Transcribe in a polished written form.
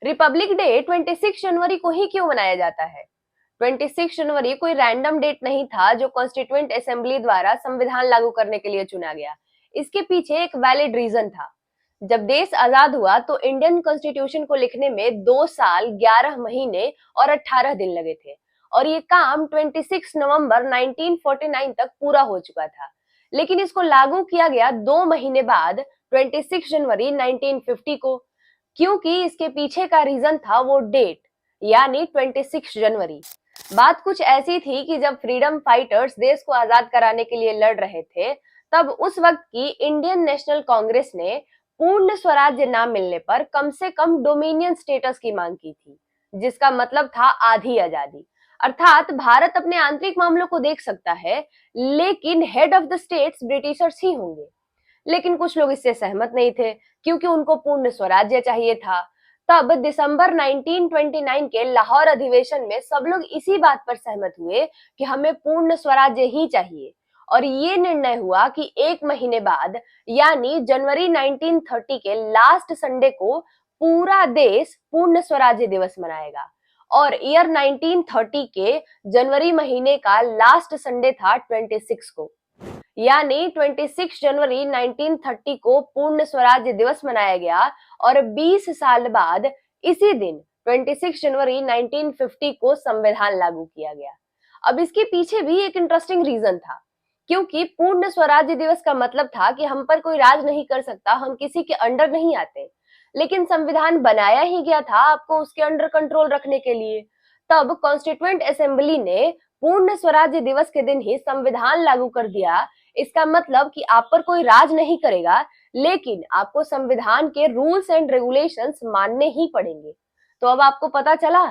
Republic day 26 जनवरी को ही क्यों मनाया जाता है? 26 जनवरी कोई रैंडम डेट नहीं था जो कॉन्स्टिट्यूएंट असेंबली द्वारा संविधान लागू करने के लिए चुना गया। इसके पीछे एक वैलिड रीजन था। जब देश आजाद हुआ तो इंडियन कॉन्स्टिट्यूशन को लिखने में 2 साल 11 महीने और 18 दिन लगे थे और ये काम 26 नवंबर 1949 तक पूरा हो चुका था। लेकिन इसको लागू किया गया 2 महीने बाद 26 जनवरी 1950 को, क्योंकि इसके पीछे का रीजन था वो डेट, यानी 26 जनवरी। बात कुछ ऐसी थी कि जब फ्रीडम फाइटर्स देश को आजाद कराने के लिए लड़ रहे थे, तब उस वक्त की इंडियन नेशनल कांग्रेस ने पूर्ण स्वराज्य ना मिलने पर कम से कम डोमिनियन स्टेटस की मांग की थी, जिसका मतलब था आधी आजादी। अर्थात भारत अपने आंतरिक मामलों को देख सकता है, लेकिन head of the states Britishers ही होंगे। लेकिन कुछ लोग इससे सहमत नहीं थे, क्योंकि उनको पूर्ण स्वराज्य चाहिए था। तब दिसंबर 1929 के लाहौर अधिवेशन में सब लोग इसी बात पर सहमत हुए कि हमें पूर्ण स्वराज्य ही चाहिए, और ये निर्णय हुआ कि एक महीने बाद, यानी जनवरी 1930 के लास्ट संडे को पूरा देश पूर्ण स्वराज्य दिवस मनाएगा। और ईयर 1930 के जनवरी महीने का लास्ट संडे था 26 को, यानी 26 जनवरी 1930 को पूर्ण स्वराज्य दिवस मनाया गया। और 20 साल बाद इसी दिन 26 जनवरी 1950 को संविधान लागू किया गया। अब इसके पीछे भी एक इंटरेस्टिंग रीजन था, क्योंकि पूर्ण स्वराज्य दिवस का मतलब था कि हम पर कोई राज नहीं कर सकता, हम किसी के अंडर नहीं आते। लेकिन संविधान बनाया ही गया था आपको उसके अंडर कंट्रोल रखने के लिए। तब कॉन्स्टिट्यूएंट असेंबली ने पूर्ण स्वराज्य दिवस के दिन ही संविधान लागू कर दिया। इसका मतलब कि आप पर कोई राज नहीं करेगा, लेकिन आपको संविधान के रूल्स एंड रेगुलेशंस मानने ही पड़ेंगे। तो अब आपको पता चला